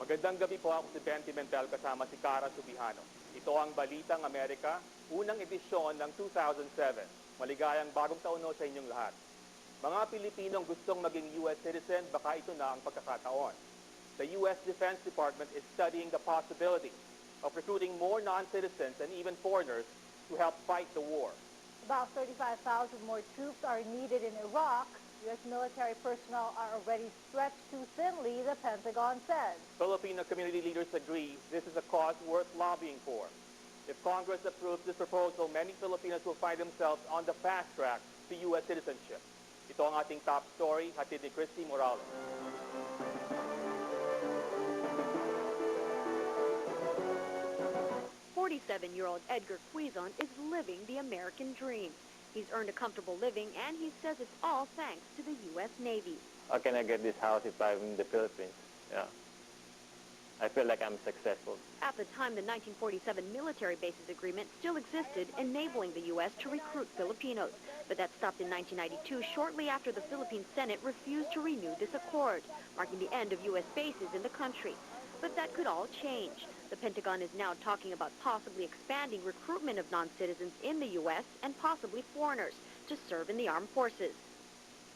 Magandang gabi po, ako si Ben Pimentel kasama si Cara Subihano. Ito ang Balitang America, unang edisyon ng 2007. Maligayang bagong taon sa inyong lahat. Mga Pilipinong gustong maging U.S. citizen, baka ito na ang pagkakataon. The U.S. Defense Department is studying the possibility of recruiting more non-citizens and even foreigners to help fight the war. About 35,000 more troops are needed in Iraq. U.S. military personnel are already stretched too thinly, the Pentagon says. Filipino community leaders agree this is a cause worth lobbying for. If Congress approves this proposal, many Filipinos will find themselves on the fast track to U.S. citizenship. Ito ang ating top story, hatid ni Christy Morales. "47-year-old Edgar Quizon is living the American dream. He's earned a comfortable living, and he says it's all thanks to the U.S. Navy. How can I get this house if I'm in the Philippines? Yeah. I feel like I'm successful. At the time, the 1947 military bases agreement still existed, enabling the U.S. to recruit Filipinos. But that stopped in 1992, shortly after the Philippine Senate refused to renew this accord, marking the end of U.S. bases in the country. But that could all change. The Pentagon is now talking about possibly expanding recruitment of non-citizens in the U.S. and possibly foreigners to serve in the armed forces.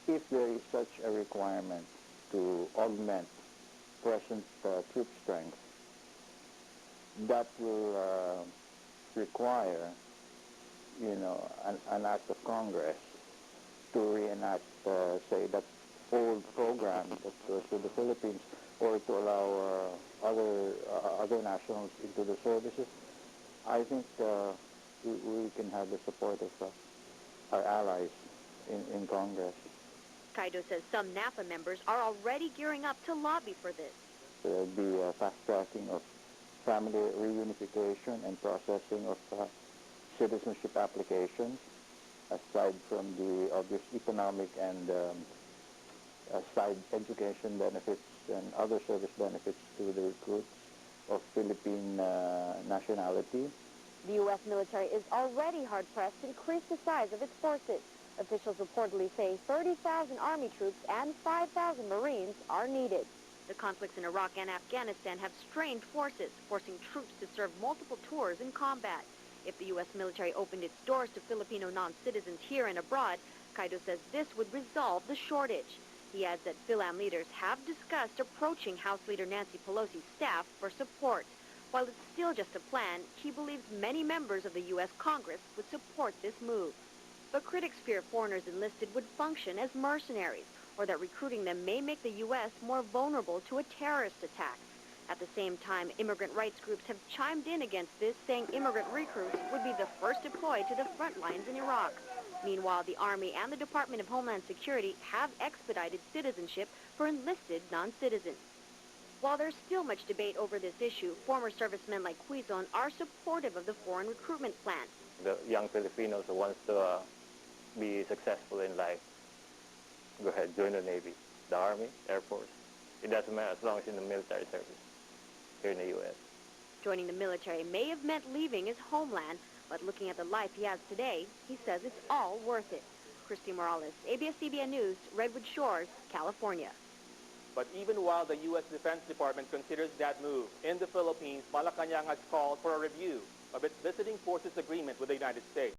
If there is such a requirement to augment present troop strength, that will require, an act of Congress to reenact, say, that old program that goes to the Philippines, or to allow other nationals into the services. I think we can have the support of our allies in Congress. Kaido says some NAFA members are already gearing up to lobby for this. There will be fast-tracking of family reunification and processing of citizenship applications, aside from the obvious economic and side education benefits and other service benefits to the recruits of Philippine nationality. The U.S. military is already hard-pressed to increase the size of its forces. Officials reportedly say 30,000 Army troops and 5,000 Marines are needed. The conflicts in Iraq and Afghanistan have strained forces, forcing troops to serve multiple tours in combat. If the U.S. military opened its doors to Filipino non-citizens here and abroad, Kaido says this would resolve the shortage. He adds that PhilAm leaders have discussed approaching House Leader Nancy Pelosi's staff for support. While it's still just a plan, he believes many members of the U.S. Congress would support this move. But critics fear foreigners enlisted would function as mercenaries, or that recruiting them may make the U.S. more vulnerable to a terrorist attack. At the same time, immigrant rights groups have chimed in against this, saying immigrant recruits would be the first deployed to the front lines in Iraq. Meanwhile, the Army and the Department of Homeland Security have expedited citizenship for enlisted non-citizens. While there's still much debate over this issue, former servicemen like Quizon are supportive of the foreign recruitment plan. The young Filipinos who wants to be successful in life, go ahead, join the Navy, the Army, Air Force. It doesn't matter as long as in the military service here in the U.S. Joining the military may have meant leaving his homeland, but looking at the life he has today, he says it's all worth it. Christy Morales, ABS-CBN News, Redwood Shores, California. But even while the U.S. Defense Department considers that move, in the Philippines, Malacanang has called for a review of its visiting forces agreement with the United States.